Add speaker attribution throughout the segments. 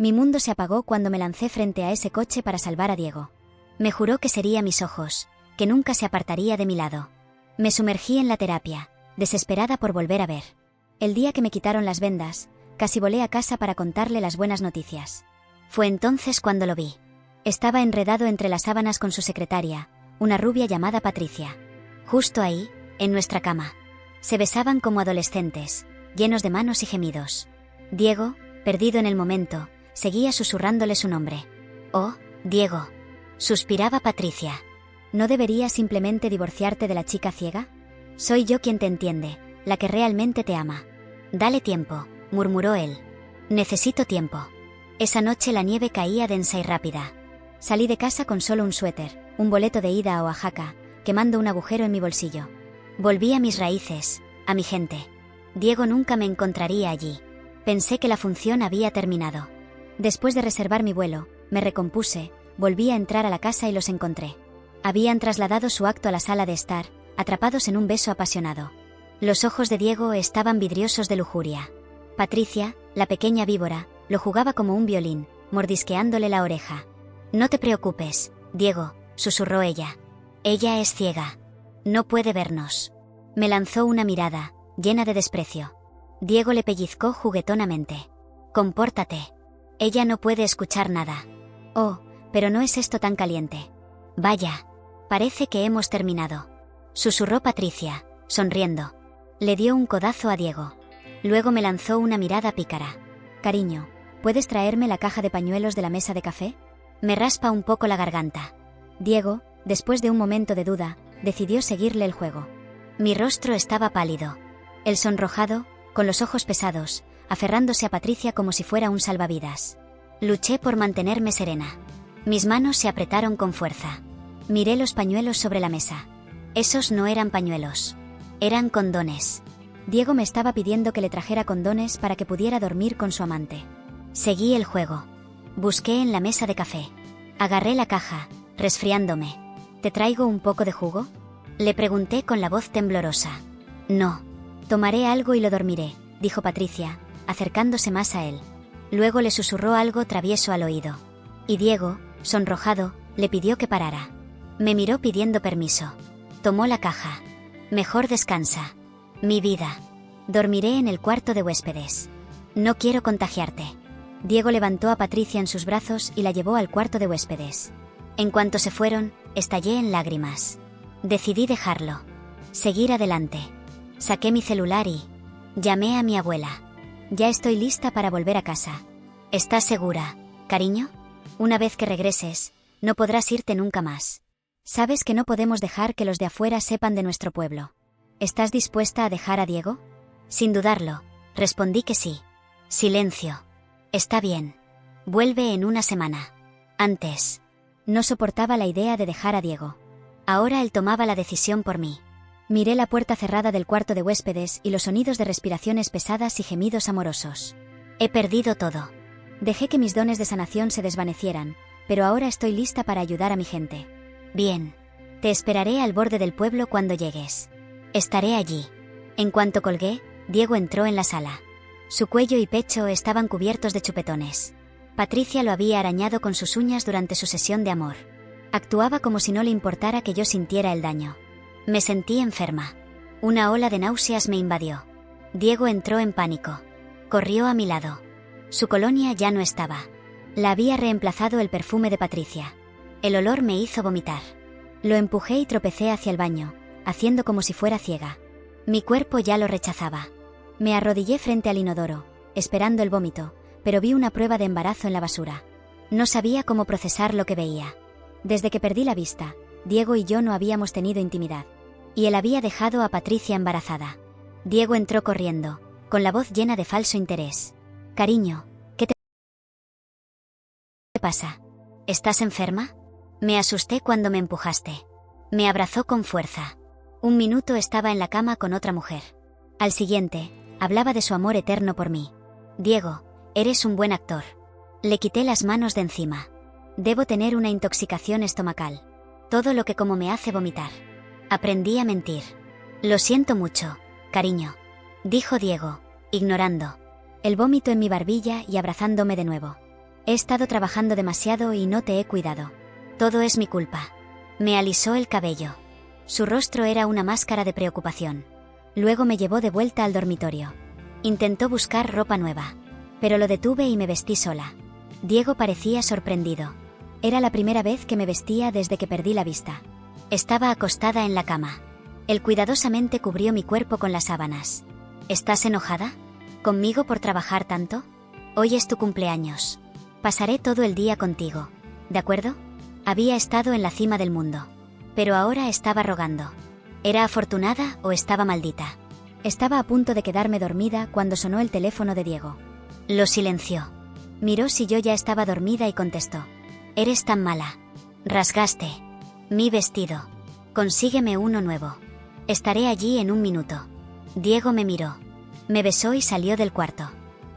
Speaker 1: Mi mundo se apagó cuando me lancé frente a ese coche para salvar a Diego. Me juró que sería mis ojos, que nunca se apartaría de mi lado. Me sumergí en la terapia, desesperada por volver a ver. El día que me quitaron las vendas, casi volé a casa para contarle las buenas noticias. Fue entonces cuando lo vi. Estaba enredado entre las sábanas con su secretaria, una rubia llamada Patricia. Justo ahí, en nuestra cama. Se besaban como adolescentes, llenos de manos y gemidos. Diego, perdido en el momento, seguía susurrándole su nombre. «Oh, Diego», suspiraba Patricia. ¿No deberías simplemente divorciarte de la chica ciega? Soy yo quien te entiende, la que realmente te ama. Dale tiempo, murmuró él. Necesito tiempo. Esa noche la nieve caía densa y rápida. Salí de casa con solo un suéter, un boleto de ida a Oaxaca, quemando un agujero en mi bolsillo. Volví a mis raíces, a mi gente. Diego nunca me encontraría allí. Pensé que la función había terminado. Después de reservar mi vuelo, me recompuse, volví a entrar a la casa y los encontré. Habían trasladado su acto a la sala de estar, atrapados en un beso apasionado. Los ojos de Diego estaban vidriosos de lujuria. Patricia, la pequeña víbora, lo jugaba como un violín, mordisqueándole la oreja. «No te preocupes, Diego», susurró ella. «Ella es ciega. No puede vernos». Me lanzó una mirada, llena de desprecio. Diego le pellizcó juguetonamente. «Compórtate. Ella no puede escuchar nada». «Oh, pero no es esto tan caliente». «Vaya. Parece que hemos terminado», susurró Patricia, sonriendo. Le dio un codazo a Diego. Luego me lanzó una mirada pícara. «Cariño, ¿puedes traerme la caja de pañuelos de la mesa de café?» Me raspa un poco la garganta. Diego, después de un momento de duda, decidió seguirle el juego. Mi rostro estaba pálido. Él sonrojado, con los ojos pesados, aferrándose a Patricia como si fuera un salvavidas. Luché por mantenerme serena. Mis manos se apretaron con fuerza. Miré los pañuelos sobre la mesa. Esos no eran pañuelos. Eran condones. Diego me estaba pidiendo que le trajera condones para que pudiera dormir con su amante. Seguí el juego. Busqué en la mesa de café. Agarré la caja, resfriándome. «¿Te traigo un poco de jugo?», le pregunté con la voz temblorosa. «No. Tomaré algo y lo dormiré», dijo Patricia, acercándose más a él. Luego le susurró algo travieso al oído. Y Diego, sonrojado, le pidió que parara. Me miró pidiendo permiso. Tomó la caja. «Mejor descansa. Mi vida. Dormiré en el cuarto de huéspedes. No quiero contagiarte». Diego levantó a Patricia en sus brazos y la llevó al cuarto de huéspedes. En cuanto se fueron, estallé en lágrimas. Decidí dejarlo. Seguir adelante. Saqué mi celular y llamé a mi abuela. «Ya estoy lista para volver a casa». «¿Estás segura, cariño? Una vez que regreses, no podrás irte nunca más. Sabes que no podemos dejar que los de afuera sepan de nuestro pueblo. ¿Estás dispuesta a dejar a Diego?» Sin dudarlo, respondí que sí. Silencio. «Está bien. Vuelve en una semana». Antes. No soportaba la idea de dejar a Diego. Ahora él tomaba la decisión por mí. Miré la puerta cerrada del cuarto de huéspedes y los sonidos de respiraciones pesadas y gemidos amorosos. He perdido todo. Dejé que mis dones de sanación se desvanecieran, pero ahora estoy lista para ayudar a mi gente. «Bien. Te esperaré al borde del pueblo cuando llegues. Estaré allí». En cuanto colgué, Diego entró en la sala. Su cuello y pecho estaban cubiertos de chupetones. Patricia lo había arañado con sus uñas durante su sesión de amor. Actuaba como si no le importara que yo sintiera el daño. Me sentí enferma. Una ola de náuseas me invadió. Diego entró en pánico. Corrió a mi lado. Su colonia ya no estaba. La había reemplazado el perfume de Patricia. El olor me hizo vomitar. Lo empujé y tropecé hacia el baño, haciendo como si fuera ciega. Mi cuerpo ya lo rechazaba. Me arrodillé frente al inodoro, esperando el vómito, pero vi una prueba de embarazo en la basura. No sabía cómo procesar lo que veía. Desde que perdí la vista, Diego y yo no habíamos tenido intimidad. Y él había dejado a Patricia embarazada. Diego entró corriendo, con la voz llena de falso interés. «Cariño, ¿qué te pasa? ¿Estás enferma?» Me asusté cuando me empujaste. Me abrazó con fuerza. Un minuto estaba en la cama con otra mujer. Al siguiente, hablaba de su amor eterno por mí. «Diego, eres un buen actor». Le quité las manos de encima. «Debo tener una intoxicación estomacal. Todo lo que como me hace vomitar. Aprendí a mentir». «Lo siento mucho, cariño», dijo Diego, ignorando. El vómito en mi barbilla y abrazándome de nuevo. He estado trabajando demasiado y no te he cuidado. Todo es mi culpa. Me alisó el cabello. Su rostro era una máscara de preocupación. Luego me llevó de vuelta al dormitorio. Intentó buscar ropa nueva, pero lo detuve y me vestí sola. Diego parecía sorprendido. Era la primera vez que me vestía desde que perdí la vista. Estaba acostada en la cama. Él cuidadosamente cubrió mi cuerpo con las sábanas. ¿Estás enojada? ¿Conmigo por trabajar tanto? Hoy es tu cumpleaños. Pasaré todo el día contigo. ¿De acuerdo? Había estado en la cima del mundo. Pero ahora estaba rogando. ¿Era afortunada o estaba maldita? Estaba a punto de quedarme dormida cuando sonó el teléfono de Diego. Lo silenció. Miró si yo ya estaba dormida y contestó. Eres tan mala. Rasgaste mi vestido. Consígueme uno nuevo. Estaré allí en un minuto. Diego me miró. Me besó y salió del cuarto.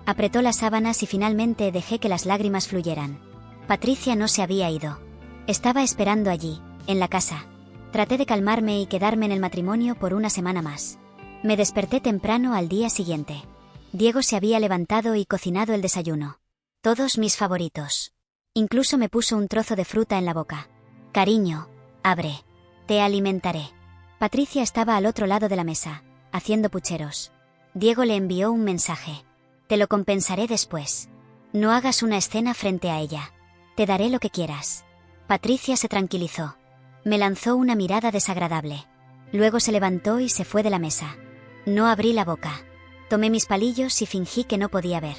Speaker 1: Apretó las sábanas y finalmente dejé que las lágrimas fluyeran. Patricia no se había ido. Estaba esperando allí, en la casa. Traté de calmarme y quedarme en el matrimonio por una semana más. Me desperté temprano al día siguiente. Diego se había levantado y cocinado el desayuno. Todos mis favoritos. Incluso me puso un trozo de fruta en la boca. Cariño, abre. Te alimentaré. Patricia estaba al otro lado de la mesa, haciendo pucheros. Diego le envió un mensaje. Te lo compensaré después. No hagas una escena frente a ella. Te daré lo que quieras. Patricia se tranquilizó. Me lanzó una mirada desagradable. Luego se levantó y se fue de la mesa. No abrí la boca. Tomé mis palillos y fingí que no podía ver.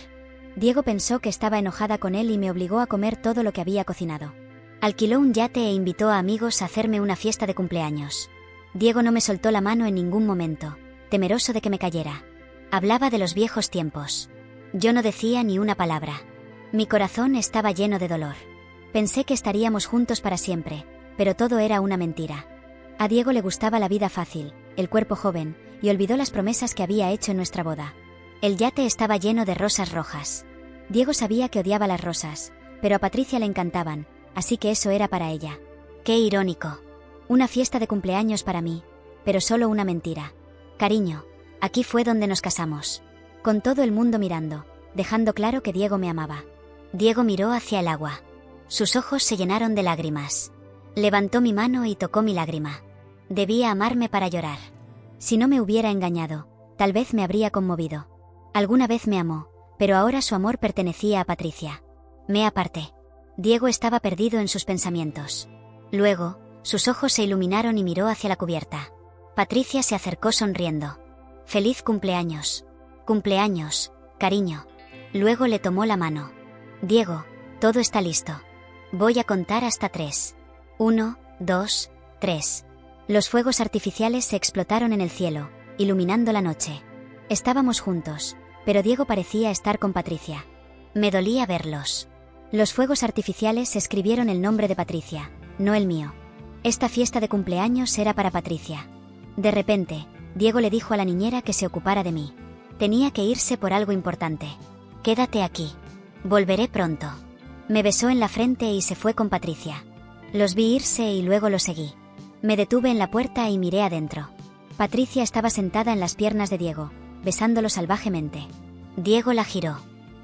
Speaker 1: Diego pensó que estaba enojada con él y me obligó a comer todo lo que había cocinado. Alquiló un yate e invitó a amigos a hacerme una fiesta de cumpleaños. Diego no me soltó la mano en ningún momento, temeroso de que me cayera. Hablaba de los viejos tiempos. Yo no decía ni una palabra. Mi corazón estaba lleno de dolor. Pensé que estaríamos juntos para siempre, pero todo era una mentira. A Diego le gustaba la vida fácil, el cuerpo joven, y olvidó las promesas que había hecho en nuestra boda. El yate estaba lleno de rosas rojas. Diego sabía que odiaba las rosas, pero a Patricia le encantaban, así que eso era para ella. Qué irónico. Una fiesta de cumpleaños para mí, pero solo una mentira. Cariño, aquí fue donde nos casamos. Con todo el mundo mirando, dejando claro que Diego me amaba. Diego miró hacia el agua. Sus ojos se llenaron de lágrimas. Levantó mi mano y tocó mi lágrima. Debía amarme para llorar. Si no me hubiera engañado, tal vez me habría conmovido. Alguna vez me amó, pero ahora su amor pertenecía a Patricia. Me aparté. Diego estaba perdido en sus pensamientos. Luego, sus ojos se iluminaron y miró hacia la cubierta. Patricia se acercó sonriendo. «Feliz cumpleaños. Cumpleaños, cariño». Luego le tomó la mano. «Diego, todo está listo. Voy a contar hasta 3. 1, 2, 3». Los fuegos artificiales se explotaron en el cielo, iluminando la noche. Estábamos juntos, pero Diego parecía estar con Patricia. Me dolía verlos. Los fuegos artificiales escribieron el nombre de Patricia, no el mío. Esta fiesta de cumpleaños era para Patricia. De repente, Diego le dijo a la niñera que se ocupara de mí. Tenía que irse por algo importante. «Quédate aquí. Volveré pronto». Me besó en la frente y se fue con Patricia. Los vi irse y luego lo seguí. Me detuve en la puerta y miré adentro. Patricia estaba sentada en las piernas de Diego, besándolo salvajemente. Diego la giró.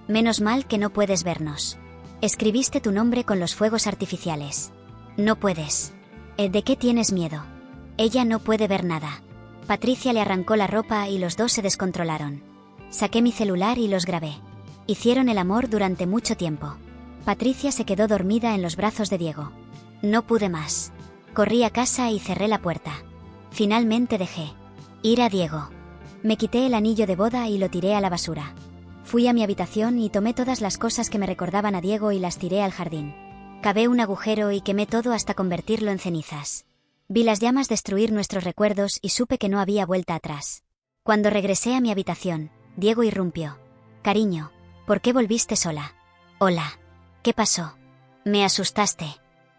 Speaker 1: «Menos mal que no puedes vernos. Escribiste tu nombre con los fuegos artificiales. No puedes. ¿De qué tienes miedo? Ella no puede ver nada». Patricia le arrancó la ropa y los dos se descontrolaron. Saqué mi celular y los grabé. Hicieron el amor durante mucho tiempo. Patricia se quedó dormida en los brazos de Diego. No pude más. Corrí a casa y cerré la puerta. Finalmente dejé ir a Diego. Me quité el anillo de boda y lo tiré a la basura. Fui a mi habitación y tomé todas las cosas que me recordaban a Diego y las tiré al jardín. Cavé un agujero y quemé todo hasta convertirlo en cenizas. Vi las llamas destruir nuestros recuerdos y supe que no había vuelta atrás. Cuando regresé a mi habitación, Diego irrumpió. «Cariño, ¿por qué volviste sola?» «Hola. ¿Qué pasó?» «Me asustaste».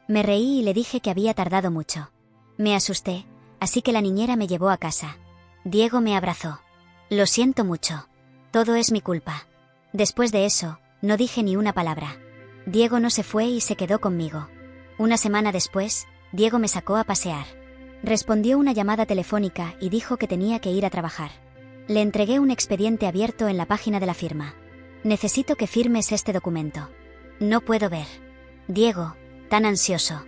Speaker 1: Me reí y le dije que había tardado mucho. Me asusté, así que la niñera me llevó a casa. Diego me abrazó. «Lo siento mucho. Todo es mi culpa». Después de eso, no dije ni una palabra. Diego no se fue y se quedó conmigo. Una semana después, Diego me sacó a pasear. Respondió una llamada telefónica y dijo que tenía que ir a trabajar. Le entregué un expediente abierto en la página de la firma. «Necesito que firmes este documento». No puedo ver. Diego, tan ansioso.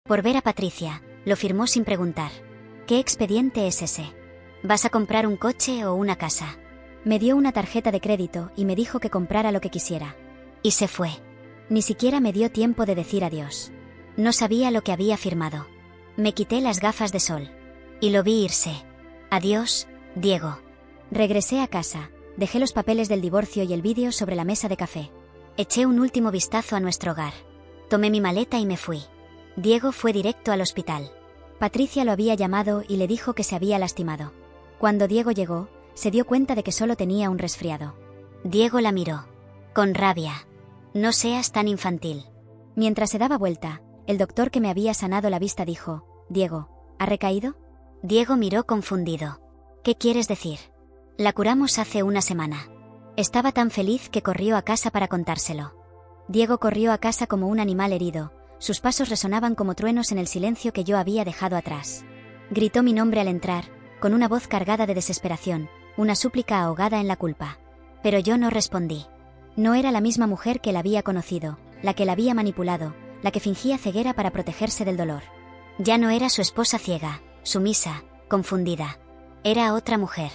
Speaker 1: Por ver a Patricia, lo firmó sin preguntar. ¿Qué expediente es ese? ¿Vas a comprar un coche o una casa? Me dio una tarjeta de crédito y me dijo que comprara lo que quisiera. Y se fue. Ni siquiera me dio tiempo de decir adiós. No sabía lo que había firmado. Me quité las gafas de sol. Y lo vi irse. Adiós, Diego. Regresé a casa, dejé los papeles del divorcio y el vídeo sobre la mesa de café. Eché un último vistazo a nuestro hogar. Tomé mi maleta y me fui. Diego fue directo al hospital. Patricia lo había llamado y le dijo que se había lastimado. Cuando Diego llegó, se dio cuenta de que solo tenía un resfriado. Diego la miró. Con rabia. No seas tan infantil. Mientras se daba vuelta, el doctor que me había sanado la vista dijo: Diego, ¿ha recaído? Diego miró confundido. ¿Qué quieres decir? La curamos hace una semana. Estaba tan feliz que corrió a casa para contárselo. Diego corrió a casa como un animal herido. Sus pasos resonaban como truenos en el silencio que yo había dejado atrás. Gritó mi nombre al entrar, con una voz cargada de desesperación, una súplica ahogada en la culpa. Pero yo no respondí. No era la misma mujer que la había conocido, la que la había manipulado, la que fingía ceguera para protegerse del dolor. Ya no era su esposa ciega, sumisa, confundida. Era otra mujer.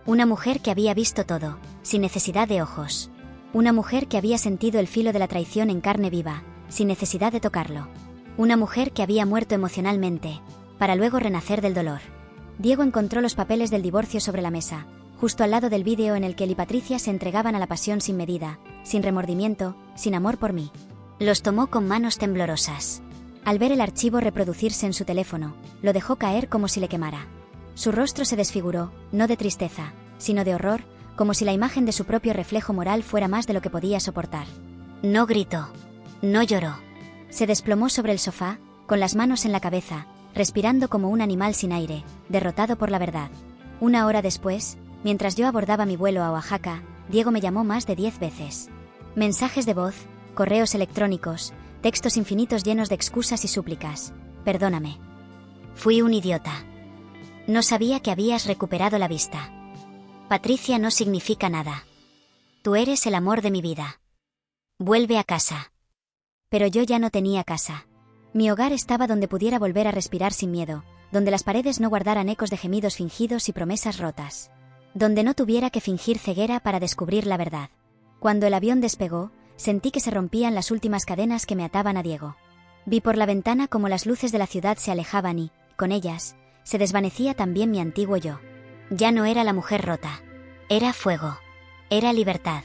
Speaker 1: Una mujer que había visto todo, sin necesidad de ojos. Una mujer que había sentido el filo de la traición en carne viva, sin necesidad de tocarlo. Una mujer que había muerto emocionalmente, para luego renacer del dolor. Diego encontró los papeles del divorcio sobre la mesa, justo al lado del vídeo en el que él y Patricia se entregaban a la pasión sin medida, sin remordimiento, sin amor por mí. Los tomó con manos temblorosas. Al ver el archivo reproducirse en su teléfono, lo dejó caer como si le quemara. Su rostro se desfiguró, no de tristeza, sino de horror, como si la imagen de su propio reflejo moral fuera más de lo que podía soportar. No gritó. No lloró. Se desplomó sobre el sofá, con las manos en la cabeza, respirando como un animal sin aire, derrotado por la verdad. Una hora después, mientras yo abordaba mi vuelo a Oaxaca, Diego me llamó más de 10 veces. Mensajes de voz, correos electrónicos, textos infinitos llenos de excusas y súplicas. Perdóname. Fui un idiota. No sabía que habías recuperado la vista. Patricia no significa nada. Tú eres el amor de mi vida. Vuelve a casa. Pero yo ya no tenía casa. Mi hogar estaba donde pudiera volver a respirar sin miedo, donde las paredes no guardaran ecos de gemidos fingidos y promesas rotas. Donde no tuviera que fingir ceguera para descubrir la verdad. Cuando el avión despegó, sentí que se rompían las últimas cadenas que me ataban a Diego. Vi por la ventana cómo las luces de la ciudad se alejaban y, con ellas, se desvanecía también mi antiguo yo. Ya no era la mujer rota. Era fuego. Era libertad.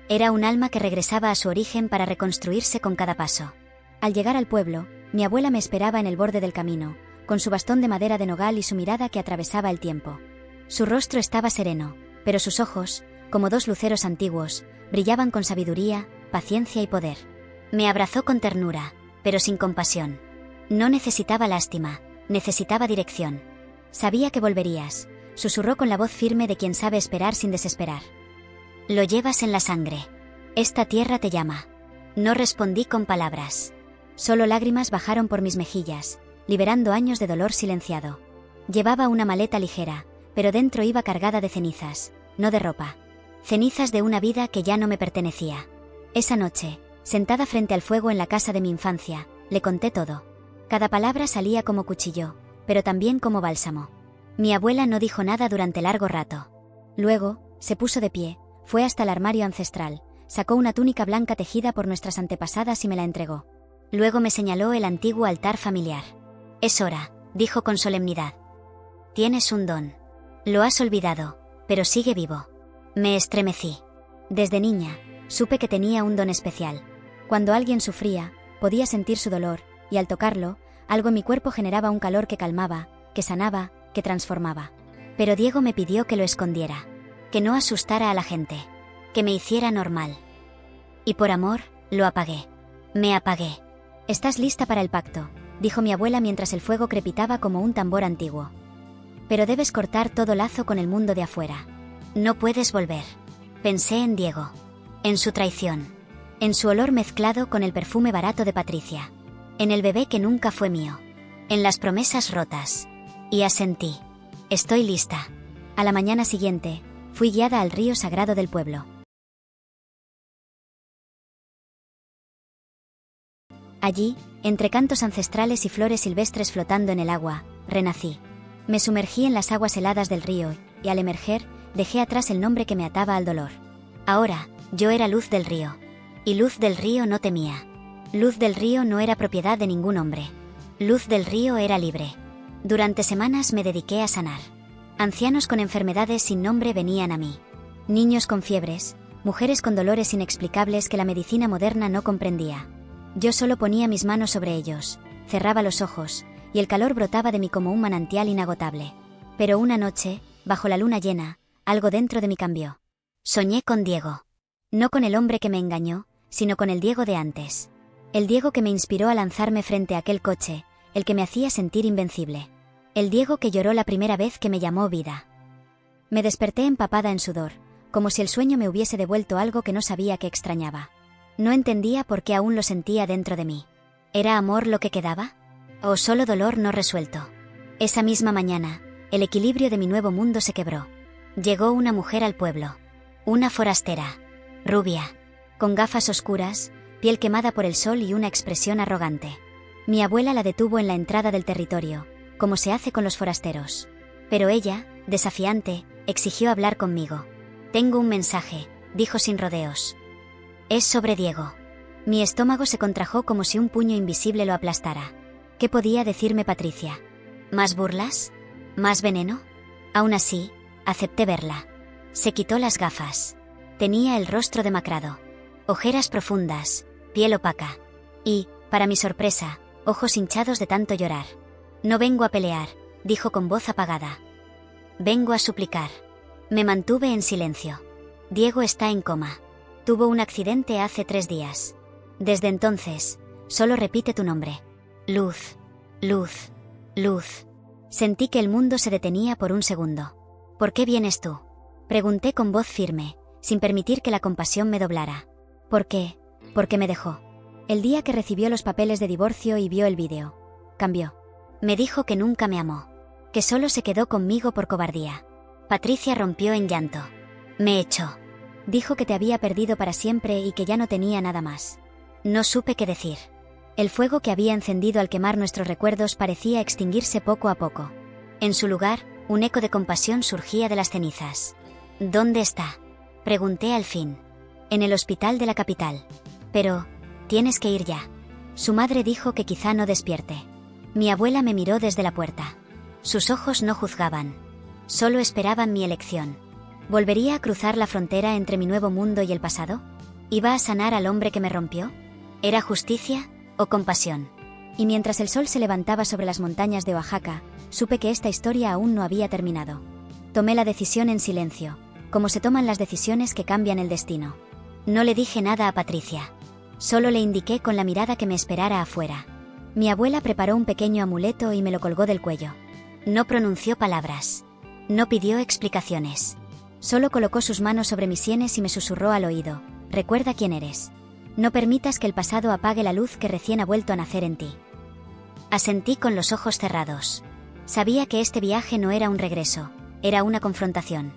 Speaker 1: Era un alma que regresaba a su origen para reconstruirse con cada paso. Al llegar al pueblo, mi abuela me esperaba en el borde del camino, con su bastón de madera de nogal y su mirada que atravesaba el tiempo. Su rostro estaba sereno, pero sus ojos, como dos luceros antiguos, brillaban con sabiduría, paciencia y poder. Me abrazó con ternura, pero sin compasión. No necesitaba lástima, necesitaba dirección. Sabía que volverías, susurró con la voz firme de quien sabe esperar sin desesperar. Lo llevas en la sangre. Esta tierra te llama. No respondí con palabras. Solo lágrimas bajaron por mis mejillas, liberando años de dolor silenciado. Llevaba una maleta ligera, pero dentro iba cargada de cenizas, no de ropa. Cenizas de una vida que ya no me pertenecía. Esa noche, sentada frente al fuego en la casa de mi infancia, le conté todo. Cada palabra salía como cuchillo, pero también como bálsamo. Mi abuela no dijo nada durante largo rato. Luego, se puso de pie, fue hasta el armario ancestral, sacó una túnica blanca tejida por nuestras antepasadas y me la entregó. Luego me señaló el antiguo altar familiar. Es hora, dijo con solemnidad. Tienes un don. Lo has olvidado, pero sigue vivo. Me estremecí. Desde niña, supe que tenía un don especial. Cuando alguien sufría, podía sentir su dolor, y al tocarlo, algo en mi cuerpo generaba un calor que calmaba, que sanaba, que transformaba. Pero Diego me pidió que lo escondiera. Que no asustara a la gente. Que me hiciera normal. Y por amor, lo apagué. Me apagué. «Estás lista para el pacto», dijo mi abuela mientras el fuego crepitaba como un tambor antiguo. «Pero debes cortar todo lazo con el mundo de afuera. No puedes volver». Pensé en Diego. En su traición. En su olor mezclado con el perfume barato de Patricia. En el bebé que nunca fue mío. En las promesas rotas. Y asentí. «Estoy lista». A la mañana siguiente, Fui guiada al río sagrado del pueblo. Allí, entre cantos ancestrales y flores silvestres flotando en el agua, renací. Me sumergí en las aguas heladas del río, y al emerger, dejé atrás el nombre que me ataba al dolor. Ahora, yo era Luz del Río. Y Luz del Río no temía. Luz del Río no era propiedad de ningún hombre. Luz del Río era libre. Durante semanas me dediqué a sanar. Ancianos con enfermedades sin nombre venían a mí. Niños con fiebres, mujeres con dolores inexplicables que la medicina moderna no comprendía. Yo solo ponía mis manos sobre ellos, cerraba los ojos, y el calor brotaba de mí como un manantial inagotable. Pero una noche, bajo la luna llena, algo dentro de mí cambió. Soñé con Diego. No con el hombre que me engañó, sino con el Diego de antes. El Diego que me inspiró a lanzarme frente a aquel coche, el que me hacía sentir invencible. El Diego que lloró la primera vez que me llamó vida. Me desperté empapada en sudor, como si el sueño me hubiese devuelto algo que no sabía que extrañaba. No entendía por qué aún lo sentía dentro de mí. ¿Era amor lo que quedaba? ¿O solo dolor no resuelto? Esa misma mañana, el equilibrio de mi nuevo mundo se quebró. Llegó una mujer al pueblo. Una forastera. Rubia. Con gafas oscuras, piel quemada por el sol y una expresión arrogante. Mi abuela la detuvo en la entrada del territorio, como se hace con los forasteros. Pero ella, desafiante, exigió hablar conmigo. «Tengo un mensaje», dijo sin rodeos. «Es sobre Diego». Mi estómago se contrajo como si un puño invisible lo aplastara. ¿Qué podía decirme Patricia? ¿Más burlas? ¿Más veneno? Aún así, acepté verla. Se quitó las gafas. Tenía el rostro demacrado. Ojeras profundas, piel opaca. Y, para mi sorpresa, ojos hinchados de tanto llorar. «No vengo a pelear», dijo con voz apagada. «Vengo a suplicar». Me mantuve en silencio. Diego está en coma. Tuvo un accidente hace 3 días. Desde entonces, solo repite tu nombre. Luz, Luz, Luz. Sentí que el mundo se detenía por un segundo. «¿Por qué vienes tú?», pregunté con voz firme, sin permitir que la compasión me doblara. «¿Por qué?». «Porque me dejó. El día que recibió los papeles de divorcio y vio el vídeo. Cambió. Me dijo que nunca me amó. Que solo se quedó conmigo por cobardía». Patricia rompió en llanto. «Me echó. Dijo que te había perdido para siempre y que ya no tenía nada más». No supe qué decir. El fuego que había encendido al quemar nuestros recuerdos parecía extinguirse poco a poco. En su lugar, un eco de compasión surgía de las cenizas. «¿Dónde está?», pregunté al fin. «En el hospital de la capital». «Pero, tienes que ir ya». Su madre dijo que quizá no despierte. Mi abuela me miró desde la puerta. Sus ojos no juzgaban. Solo esperaban mi elección. ¿Volvería a cruzar la frontera entre mi nuevo mundo y el pasado? ¿Iba a sanar al hombre que me rompió? ¿Era justicia o compasión? Y mientras el sol se levantaba sobre las montañas de Oaxaca, supe que esta historia aún no había terminado. Tomé la decisión en silencio, como se toman las decisiones que cambian el destino. No le dije nada a Patricia. Solo le indiqué con la mirada que me esperara afuera. Mi abuela preparó un pequeño amuleto y me lo colgó del cuello. No pronunció palabras. No pidió explicaciones. Solo colocó sus manos sobre mis sienes y me susurró al oído: «Recuerda quién eres. No permitas que el pasado apague la luz que recién ha vuelto a nacer en ti». Asentí con los ojos cerrados. Sabía que este viaje no era un regreso, era una confrontación.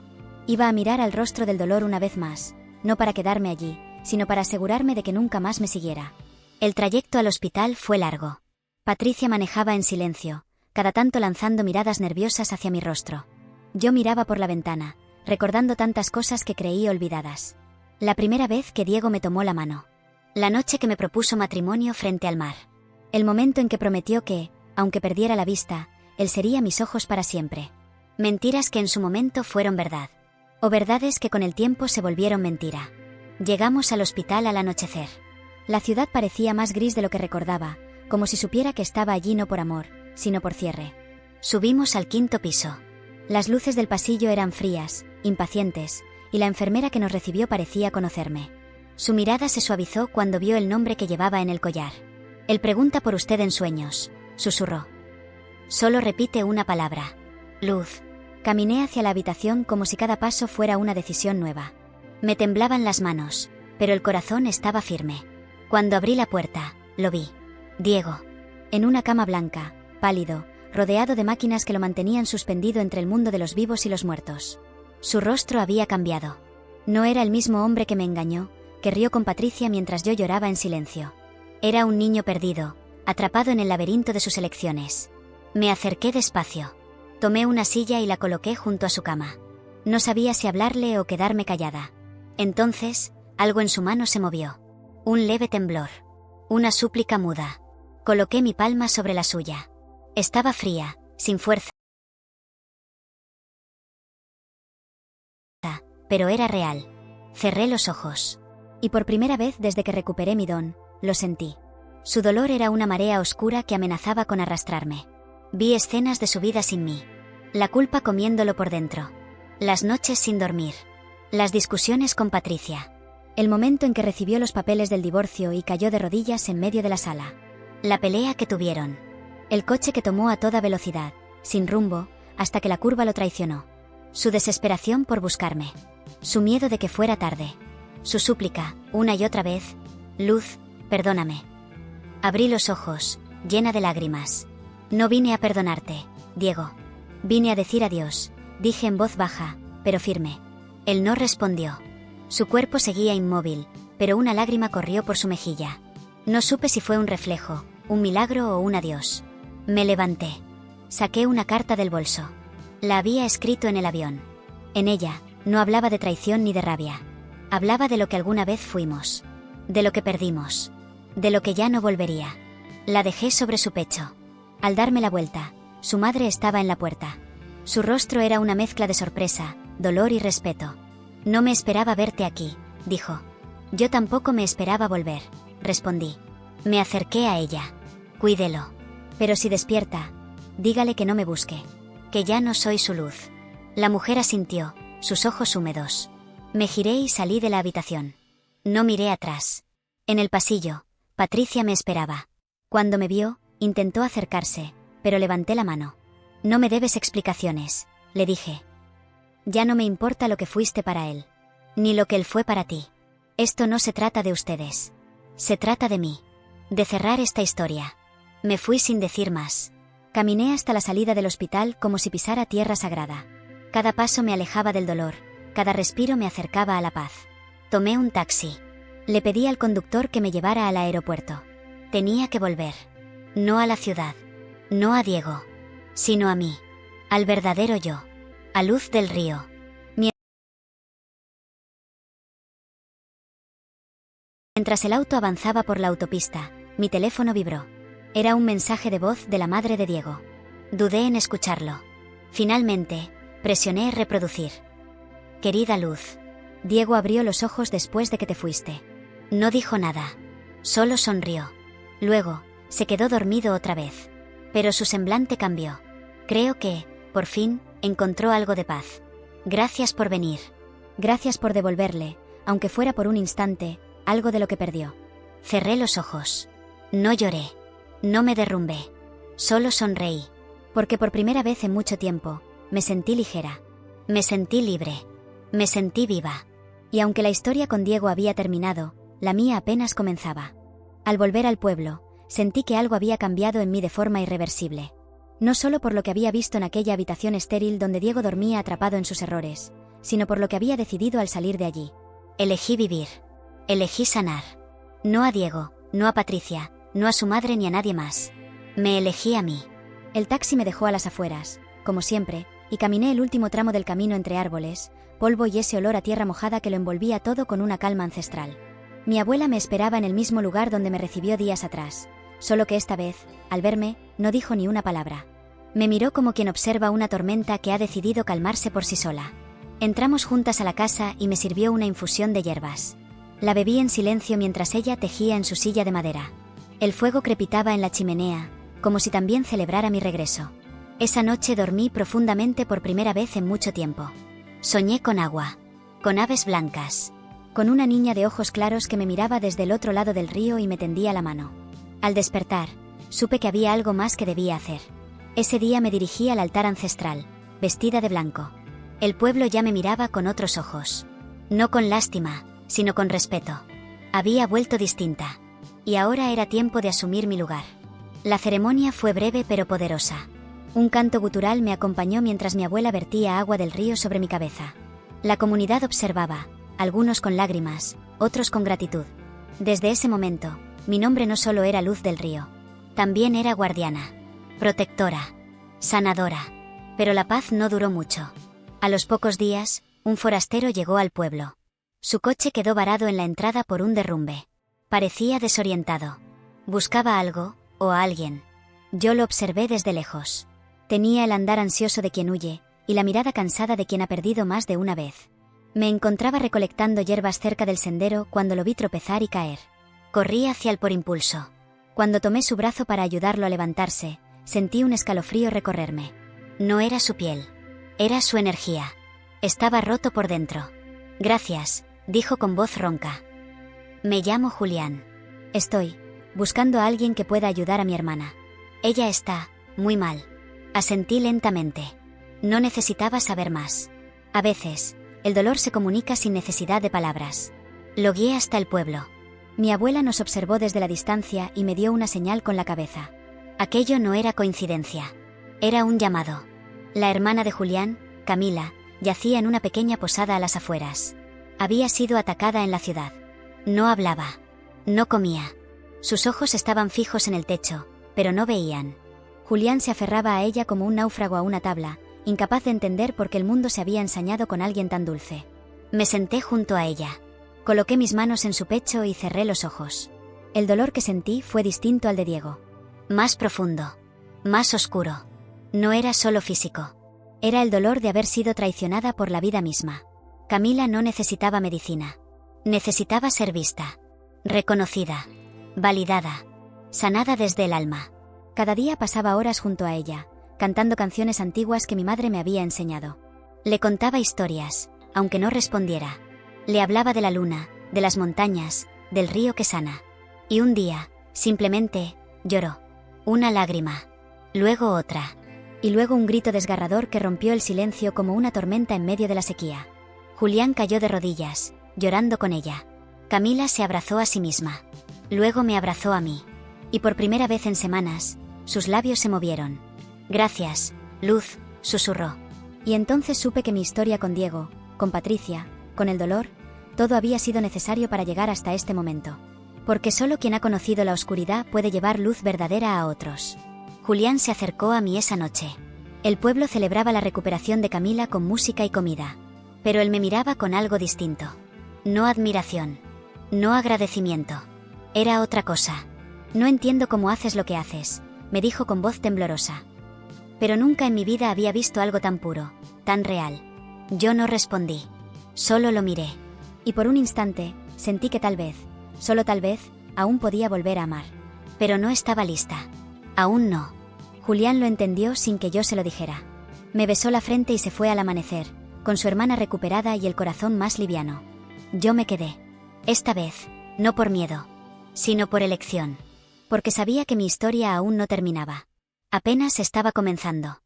Speaker 1: Iba a mirar al rostro del dolor una vez más, no para quedarme allí, sino para asegurarme de que nunca más me siguiera. El trayecto al hospital fue largo. Patricia manejaba en silencio, cada tanto lanzando miradas nerviosas hacia mi rostro. Yo miraba por la ventana, recordando tantas cosas que creí olvidadas. La primera vez que Diego me tomó la mano. La noche que me propuso matrimonio frente al mar. El momento en que prometió que, aunque perdiera la vista, él sería mis ojos para siempre. Mentiras que en su momento fueron verdad. O verdades que con el tiempo se volvieron mentira. Llegamos al hospital al anochecer. La ciudad parecía más gris de lo que recordaba, como si supiera que estaba allí no por amor, sino por cierre. Subimos al 5º piso. Las luces del pasillo eran frías, impacientes, y la enfermera que nos recibió parecía conocerme. Su mirada se suavizó cuando vio el nombre que llevaba en el collar. «Él pregunta por usted en sueños», susurró. Solo repite una palabra: «Luz». Caminé hacia la habitación como si cada paso fuera una decisión nueva. Me temblaban las manos, pero el corazón estaba firme. Cuando abrí la puerta, lo vi. Diego. En una cama blanca, pálido, rodeado de máquinas que lo mantenían suspendido entre el mundo de los vivos y los muertos. Su rostro había cambiado. No era el mismo hombre que me engañó, que rió con Patricia mientras yo lloraba en silencio. Era un niño perdido, atrapado en el laberinto de sus elecciones. Me acerqué despacio. Tomé una silla y la coloqué junto a su cama. No sabía si hablarle o quedarme callada. Entonces, algo en su mano se movió. Un leve temblor. Una súplica muda. Coloqué mi palma sobre la suya. Estaba fría, sin fuerza. Pero era real. Cerré los ojos. Y por primera vez desde que recuperé mi don, lo sentí. Su dolor era una marea oscura que amenazaba con arrastrarme. Vi escenas de su vida sin mí. La culpa comiéndolo por dentro. Las noches sin dormir. Las discusiones con Patricia. El momento en que recibió los papeles del divorcio y cayó de rodillas en medio de la sala. La pelea que tuvieron. El coche que tomó a toda velocidad, sin rumbo, hasta que la curva lo traicionó. Su desesperación por buscarme. Su miedo de que fuera tarde. Su súplica, una y otra vez: Luz, perdóname. Abrí los ojos, llena de lágrimas. No vine a perdonarte, Diego. Vine a decir adiós, dije en voz baja, pero firme. Él no respondió. Su cuerpo seguía inmóvil, pero una lágrima corrió por su mejilla. No supe si fue un reflejo, un milagro o un adiós. Me levanté. Saqué una carta del bolso. La había escrito en el avión. En ella, no hablaba de traición ni de rabia. Hablaba de lo que alguna vez fuimos. De lo que perdimos. De lo que ya no volvería. La dejé sobre su pecho. Al darme la vuelta, su madre estaba en la puerta. Su rostro era una mezcla de sorpresa, dolor y respeto. No me esperaba verte aquí, dijo. Yo tampoco me esperaba volver, respondí. Me acerqué a ella. Cuídelo. Pero si despierta, dígale que no me busque. Que ya no soy su luz. La mujer asintió, sus ojos húmedos. Me giré y salí de la habitación. No miré atrás. En el pasillo, Patricia me esperaba. Cuando me vio, intentó acercarse, pero levanté la mano. No me debes explicaciones, le dije. Ya no me importa lo que fuiste para él. Ni lo que él fue para ti. Esto no se trata de ustedes. Se trata de mí. De cerrar esta historia. Me fui sin decir más. Caminé hasta la salida del hospital como si pisara tierra sagrada. Cada paso me alejaba del dolor. Cada respiro me acercaba a la paz. Tomé un taxi. Le pedí al conductor que me llevara al aeropuerto. Tenía que volver. No a la ciudad. No a Diego. Sino a mí. Al verdadero yo. A Luz del Río. Mientras el auto avanzaba por la autopista, mi teléfono vibró. Era un mensaje de voz de la madre de Diego. Dudé en escucharlo. Finalmente, presioné reproducir. Querida Luz. Diego abrió los ojos después de que te fuiste. No dijo nada. Solo sonrió. Luego, se quedó dormido otra vez. Pero su semblante cambió. Creo que, por fin, encontró algo de paz. Gracias por venir. Gracias por devolverle, aunque fuera por un instante, algo de lo que perdió. Cerré los ojos. No lloré. No me derrumbé. Solo sonreí. Porque por primera vez en mucho tiempo, me sentí ligera. Me sentí libre. Me sentí viva. Y aunque la historia con Diego había terminado, la mía apenas comenzaba. Al volver al pueblo, sentí que algo había cambiado en mí de forma irreversible. No solo por lo que había visto en aquella habitación estéril donde Diego dormía atrapado en sus errores, sino por lo que había decidido al salir de allí. Elegí vivir. Elegí sanar. No a Diego, no a Patricia, no a su madre ni a nadie más. Me elegí a mí. El taxi me dejó a las afueras, como siempre, y caminé el último tramo del camino entre árboles, polvo y ese olor a tierra mojada que lo envolvía todo con una calma ancestral. Mi abuela me esperaba en el mismo lugar donde me recibió días atrás, solo que esta vez, al verme, no dijo ni una palabra. Me miró como quien observa una tormenta que ha decidido calmarse por sí sola. Entramos juntas a la casa y me sirvió una infusión de hierbas. La bebí en silencio mientras ella tejía en su silla de madera. El fuego crepitaba en la chimenea, como si también celebrara mi regreso. Esa noche dormí profundamente por primera vez en mucho tiempo. Soñé con agua, con aves blancas, con una niña de ojos claros que me miraba desde el otro lado del río y me tendía la mano. Al despertar, supe que había algo más que debía hacer. Ese día me dirigí al altar ancestral, vestida de blanco. El pueblo ya me miraba con otros ojos. No con lástima, sino con respeto. Había vuelto distinta. Y ahora era tiempo de asumir mi lugar. La ceremonia fue breve pero poderosa. Un canto gutural me acompañó mientras mi abuela vertía agua del río sobre mi cabeza. La comunidad observaba, algunos con lágrimas, otros con gratitud. Desde ese momento, mi nombre no solo era Luz del Río. También era guardiana, protectora, sanadora. Pero la paz no duró mucho. A los pocos días, un forastero llegó al pueblo. Su coche quedó varado en la entrada por un derrumbe. Parecía desorientado. Buscaba algo, o a alguien. Yo lo observé desde lejos. Tenía el andar ansioso de quien huye, y la mirada cansada de quien ha perdido más de una vez. Me encontraba recolectando hierbas cerca del sendero cuando lo vi tropezar y caer. Corrí hacia él por impulso. Cuando tomé su brazo para ayudarlo a levantarse, sentí un escalofrío recorrerme. No era su piel. Era su energía. Estaba roto por dentro. Gracias, dijo con voz ronca. Me llamo Julián. Estoy buscando a alguien que pueda ayudar a mi hermana. Ella está muy mal. Asentí lentamente. No necesitaba saber más. A veces, el dolor se comunica sin necesidad de palabras. Lo guié hasta el pueblo. Mi abuela nos observó desde la distancia y me dio una señal con la cabeza. Aquello no era coincidencia. Era un llamado. La hermana de Julián, Camila, yacía en una pequeña posada a las afueras. Había sido atacada en la ciudad. No hablaba. No comía. Sus ojos estaban fijos en el techo, pero no veían. Julián se aferraba a ella como un náufrago a una tabla, incapaz de entender por qué el mundo se había ensañado con alguien tan dulce. Me senté junto a ella. Coloqué mis manos en su pecho y cerré los ojos. El dolor que sentí fue distinto al de Diego. Más profundo. Más oscuro. No era solo físico. Era el dolor de haber sido traicionada por la vida misma. Camila no necesitaba medicina. Necesitaba ser vista. Reconocida. Validada. Sanada desde el alma. Cada día pasaba horas junto a ella, cantando canciones antiguas que mi madre me había enseñado. Le contaba historias, aunque no respondiera. Le hablaba de la luna, de las montañas, del río que sana. Y un día, simplemente, lloró. Una lágrima. Luego otra. Y luego un grito desgarrador que rompió el silencio como una tormenta en medio de la sequía. Julián cayó de rodillas, llorando con ella. Camila se abrazó a sí misma. Luego me abrazó a mí. Y por primera vez en semanas, sus labios se movieron. Gracias, Luz, susurró. Y entonces supe que mi historia con Diego, con Patricia, con el dolor, todo había sido necesario para llegar hasta este momento. Porque solo quien ha conocido la oscuridad puede llevar luz verdadera a otros. Julián se acercó a mí esa noche. El pueblo celebraba la recuperación de Camila con música y comida. Pero él me miraba con algo distinto. No admiración. No agradecimiento. Era otra cosa. No entiendo cómo haces lo que haces, me dijo con voz temblorosa. Pero nunca en mi vida había visto algo tan puro, tan real. Yo no respondí. Solo lo miré. Y por un instante, sentí que tal vez, solo tal vez, aún podía volver a amar. Pero no estaba lista. Aún no. Julián lo entendió sin que yo se lo dijera. Me besó la frente y se fue al amanecer, con su hermana recuperada y el corazón más liviano. Yo me quedé. Esta vez, no por miedo, sino por elección. Porque sabía que mi historia aún no terminaba. Apenas estaba comenzando.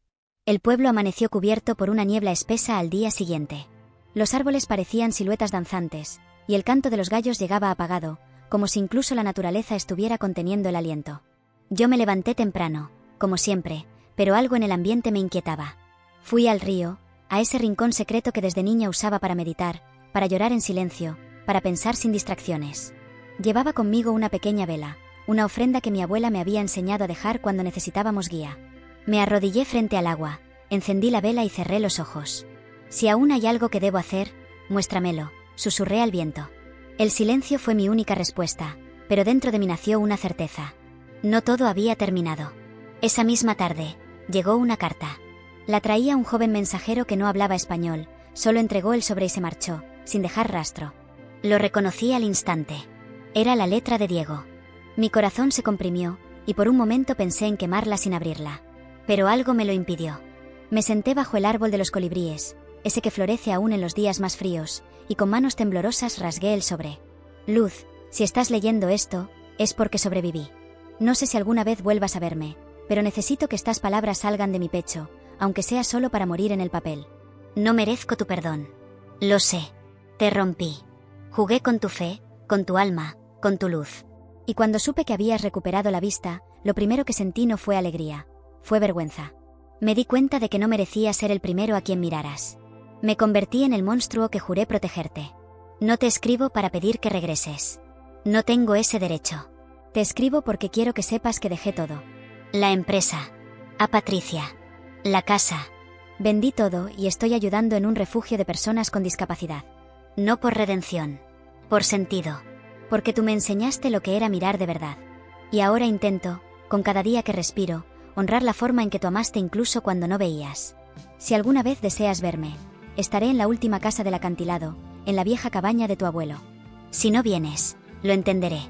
Speaker 1: El pueblo amaneció cubierto por una niebla espesa al día siguiente. Los árboles parecían siluetas danzantes, y el canto de los gallos llegaba apagado, como si incluso la naturaleza estuviera conteniendo el aliento. Yo me levanté temprano, como siempre, pero algo en el ambiente me inquietaba. Fui al río, a ese rincón secreto que desde niña usaba para meditar, para llorar en silencio, para pensar sin distracciones. Llevaba conmigo una pequeña vela, una ofrenda que mi abuela me había enseñado a dejar cuando necesitábamos guía. Me arrodillé frente al agua, encendí la vela y cerré los ojos. Si aún hay algo que debo hacer, muéstramelo, susurré al viento. El silencio fue mi única respuesta, pero dentro de mí nació una certeza. No todo había terminado. Esa misma tarde, llegó una carta. La traía un joven mensajero que no hablaba español, solo entregó el sobre y se marchó, sin dejar rastro. Lo reconocí al instante. Era la letra de Diego. Mi corazón se comprimió, y por un momento pensé en quemarla sin abrirla. Pero algo me lo impidió. Me senté bajo el árbol de los colibríes, ese que florece aún en los días más fríos, y con manos temblorosas rasgué el sobre. Luz, si estás leyendo esto, es porque sobreviví. No sé si alguna vez vuelvas a verme, pero necesito que estas palabras salgan de mi pecho, aunque sea solo para morir en el papel. No merezco tu perdón. Lo sé. Te rompí. Jugué con tu fe, con tu alma, con tu luz. Y cuando supe que habías recuperado la vista, lo primero que sentí no fue alegría, fue vergüenza. Me di cuenta de que no merecía ser el primero a quien miraras. Me convertí en el monstruo que juré protegerte. No te escribo para pedir que regreses. No tengo ese derecho. Te escribo porque quiero que sepas que dejé todo. La empresa. A Patricia. La casa. Vendí todo y estoy ayudando en un refugio de personas con discapacidad. No por redención. Por sentido. Porque tú me enseñaste lo que era mirar de verdad. Y ahora intento, con cada día que respiro, honrar la forma en que tú amaste incluso cuando no veías. Si alguna vez deseas verme, estaré en la última casa del acantilado, en la vieja cabaña de tu abuelo. Si no vienes, lo entenderé.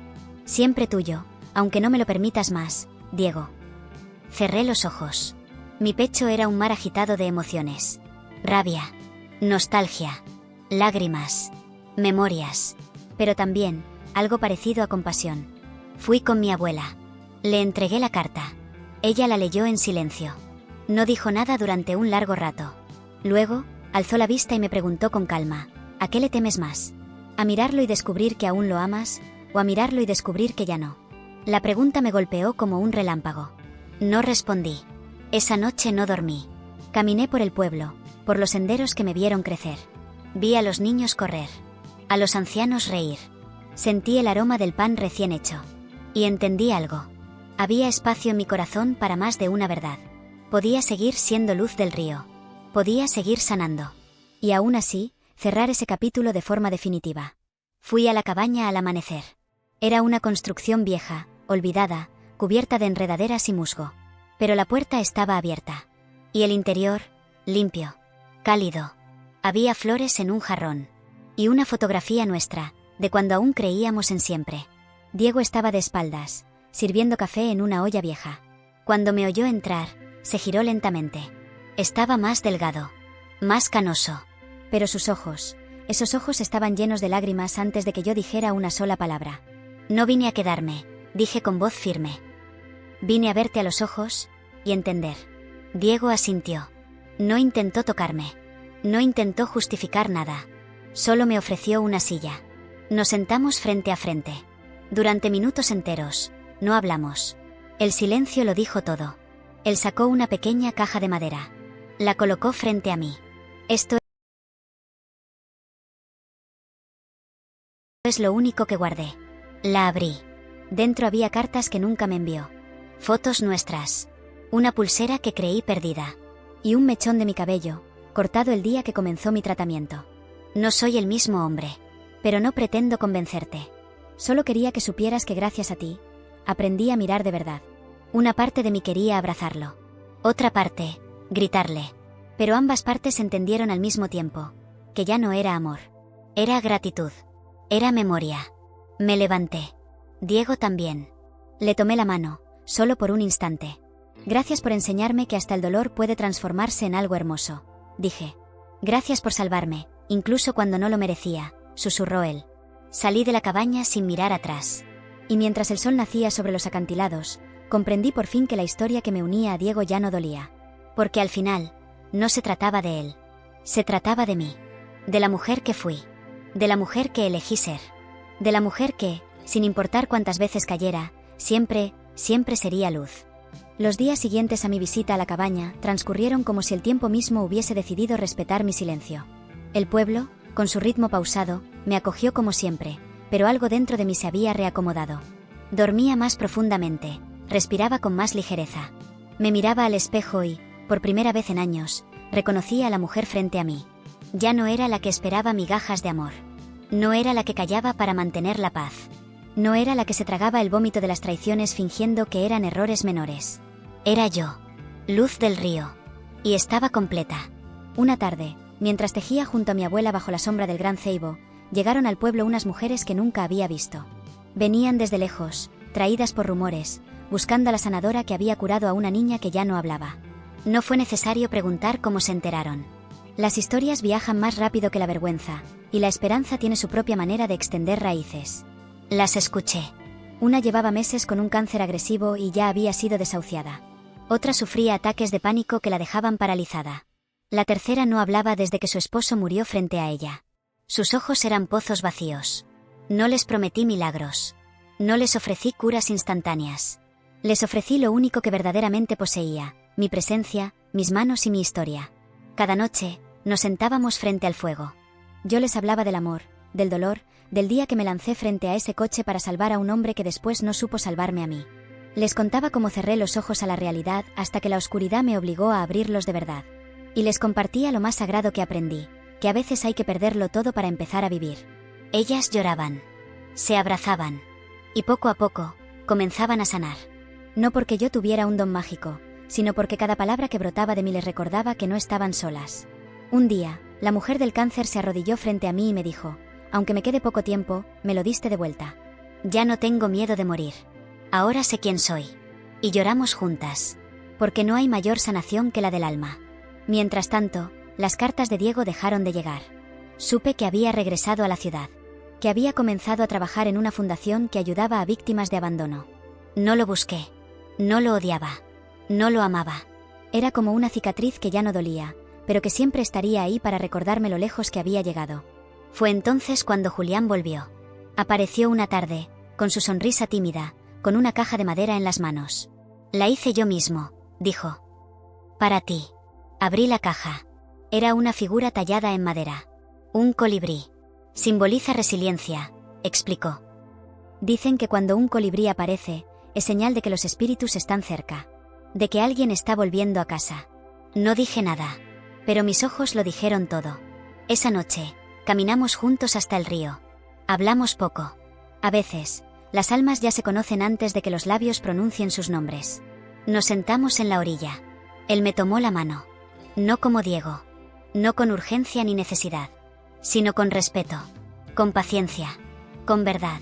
Speaker 1: Siempre tuyo, aunque no me lo permitas más, Diego. Cerré los ojos. Mi pecho era un mar agitado de emociones. Rabia, nostalgia, lágrimas, memorias, pero también algo parecido a compasión. Fui con mi abuela. Le entregué la carta. Ella la leyó en silencio. No dijo nada durante un largo rato. Luego, alzó la vista y me preguntó con calma, ¿a qué le temes más? ¿A mirarlo y descubrir que aún lo amas, o a mirarlo y descubrir que ya no? La pregunta me golpeó como un relámpago. No respondí. Esa noche no dormí. Caminé por el pueblo, por los senderos que me vieron crecer. Vi a los niños correr, a los ancianos reír. Sentí el aroma del pan recién hecho. Y entendí algo. Había espacio en mi corazón para más de una verdad. Podía seguir siendo luz del río. Podía seguir sanando. Y aún así, cerrar ese capítulo de forma definitiva. Fui a la cabaña al amanecer. Era una construcción vieja, olvidada, cubierta de enredaderas y musgo. Pero la puerta estaba abierta. Y el interior, limpio, cálido. Había flores en un jarrón. Y una fotografía nuestra, de cuando aún creíamos en siempre. Diego estaba de espaldas, sirviendo café en una olla vieja. Cuando me oyó entrar, se giró lentamente. Estaba más delgado, más canoso. Pero sus ojos, esos ojos estaban llenos de lágrimas antes de que yo dijera una sola palabra. No vine a quedarme, dije con voz firme. Vine a verte a los ojos y entender. Diego asintió. No intentó tocarme. No intentó justificar nada. Solo me ofreció una silla. Nos sentamos frente a frente. Durante minutos enteros, no hablamos. El silencio lo dijo todo. Él sacó una pequeña caja de madera. La colocó frente a mí. Esto es lo único que guardé. La abrí. Dentro había cartas que nunca me envió. Fotos nuestras. Una pulsera que creí perdida. Y un mechón de mi cabello, cortado el día que comenzó mi tratamiento. No soy el mismo hombre. Pero no pretendo convencerte. Solo quería que supieras que gracias a ti, aprendí a mirar de verdad. Una parte de mí quería abrazarlo. Otra parte, gritarle. Pero ambas partes entendieron al mismo tiempo, que ya no era amor. Era gratitud. Era memoria. Me levanté. Diego también. Le tomé la mano, solo por un instante. Gracias por enseñarme que hasta el dolor puede transformarse en algo hermoso, dije. Gracias por salvarme, incluso cuando no lo merecía, susurró él. Salí de la cabaña sin mirar atrás. Y mientras el sol nacía sobre los acantilados, comprendí por fin que la historia que me unía a Diego ya no dolía. Porque al final, no se trataba de él. Se trataba de mí. De la mujer que fui. De la mujer que elegí ser. De la mujer que, sin importar cuántas veces cayera, siempre sería luz. Los días siguientes a mi visita a la cabaña transcurrieron como si el tiempo mismo hubiese decidido respetar mi silencio. El pueblo, con su ritmo pausado, me acogió como siempre, pero algo dentro de mí se había reacomodado. Dormía más profundamente, respiraba con más ligereza. Me miraba al espejo y, por primera vez en años, reconocía a la mujer frente a mí. Ya no era la que esperaba migajas de amor. No era la que callaba para mantener la paz. No era la que se tragaba el vómito de las traiciones fingiendo que eran errores menores. Era yo, luz del río. Y estaba completa. Una tarde, mientras tejía junto a mi abuela bajo la sombra del gran ceibo, llegaron al pueblo unas mujeres que nunca había visto. Venían desde lejos, traídas por rumores, buscando a la sanadora que había curado a una niña que ya no hablaba. No fue necesario preguntar cómo se enteraron. Las historias viajan más rápido que la vergüenza, y la esperanza tiene su propia manera de extender raíces. Las escuché. Una llevaba meses con un cáncer agresivo y ya había sido desahuciada. Otra sufría ataques de pánico que la dejaban paralizada. La tercera no hablaba desde que su esposo murió frente a ella. Sus ojos eran pozos vacíos. No les prometí milagros. No les ofrecí curas instantáneas. Les ofrecí lo único que verdaderamente poseía, mi presencia, mis manos y mi historia. Cada noche, Nos sentábamos frente al fuego. Yo les hablaba del amor, del dolor, del día que me lancé frente a ese coche para salvar a un hombre que después no supo salvarme a mí. Les contaba cómo cerré los ojos a la realidad hasta que la oscuridad me obligó a abrirlos de verdad. Y les compartía lo más sagrado que aprendí, que a veces hay que perderlo todo para empezar a vivir. Ellas lloraban, se abrazaban, y poco a poco, comenzaban a sanar. No porque yo tuviera un don mágico, sino porque cada palabra que brotaba de mí les recordaba que no estaban solas. Un día, la mujer del cáncer se arrodilló frente a mí y me dijo: aunque me quede poco tiempo, me lo diste de vuelta. Ya no tengo miedo de morir. Ahora sé quién soy. Y lloramos juntas. Porque no hay mayor sanación que la del alma. Mientras tanto, las cartas de Diego dejaron de llegar. Supe que había regresado a la ciudad. Que había comenzado a trabajar en una fundación que ayudaba a víctimas de abandono. No lo busqué. No lo odiaba. No lo amaba. Era como una cicatriz que ya no dolía, pero que siempre estaría ahí para recordarme lo lejos que había llegado. Fue entonces cuando Julián volvió. Apareció una tarde, con su sonrisa tímida, con una caja de madera en las manos. La hice yo mismo, dijo. Para ti. Abrí la caja. Era una figura tallada en madera. Un colibrí. Simboliza resiliencia, explicó. Dicen que cuando un colibrí aparece, es señal de que los espíritus están cerca. De que alguien está volviendo a casa. No dije nada. Pero mis ojos lo dijeron todo. Esa noche, caminamos juntos hasta el río. Hablamos poco. A veces, las almas ya se conocen antes de que los labios pronuncien sus nombres. Nos sentamos en la orilla. Él me tomó la mano. No como Diego. No con urgencia ni necesidad. Sino con respeto. Con paciencia. Con verdad.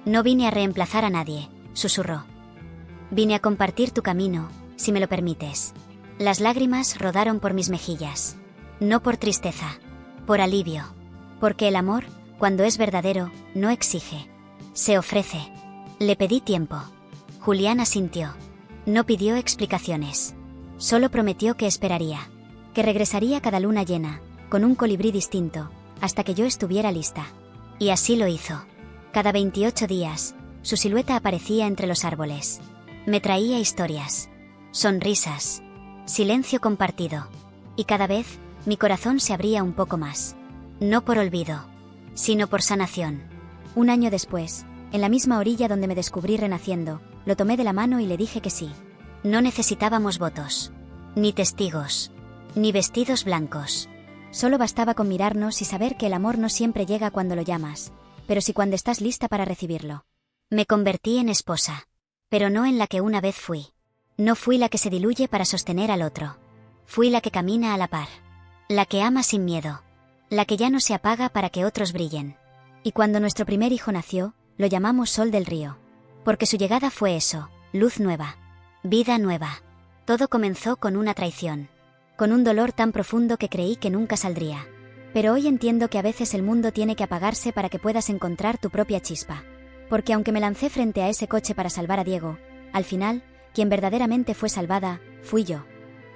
Speaker 1: No vine a reemplazar a nadie, susurró. Vine a compartir tu camino, si me lo permites. Las lágrimas rodaron por mis mejillas. No por tristeza. Por alivio. Porque el amor, cuando es verdadero, no exige. Se ofrece. Le pedí tiempo. Julián asintió. No pidió explicaciones. Solo prometió que esperaría. Que regresaría cada luna llena, con un colibrí distinto, hasta que yo estuviera lista. Y así lo hizo. Cada 28 días, su silueta aparecía entre los árboles. Me traía historias. Sonrisas. Silencio compartido. Y cada vez, mi corazón se abría un poco más. No por olvido, sino por sanación. Un año después, en la misma orilla donde me descubrí renaciendo, lo tomé de la mano y le dije que sí. No necesitábamos votos. Ni testigos. Ni vestidos blancos. Solo bastaba con mirarnos y saber que el amor no siempre llega cuando lo llamas, pero sí cuando estás lista para recibirlo. Me convertí en esposa. Pero no en la que una vez fui. No fui la que se diluye para sostener al otro. Fui la que camina a la par. La que ama sin miedo. La que ya no se apaga para que otros brillen. Y cuando nuestro primer hijo nació, lo llamamos Sol del Río. Porque su llegada fue eso, luz nueva. Vida nueva. Todo comenzó con una traición. Con un dolor tan profundo que creí que nunca saldría. Pero hoy entiendo que a veces el mundo tiene que apagarse para que puedas encontrar tu propia chispa. Porque aunque me lancé frente a ese coche para salvar a Diego, al final, quien verdaderamente fue salvada, fui yo.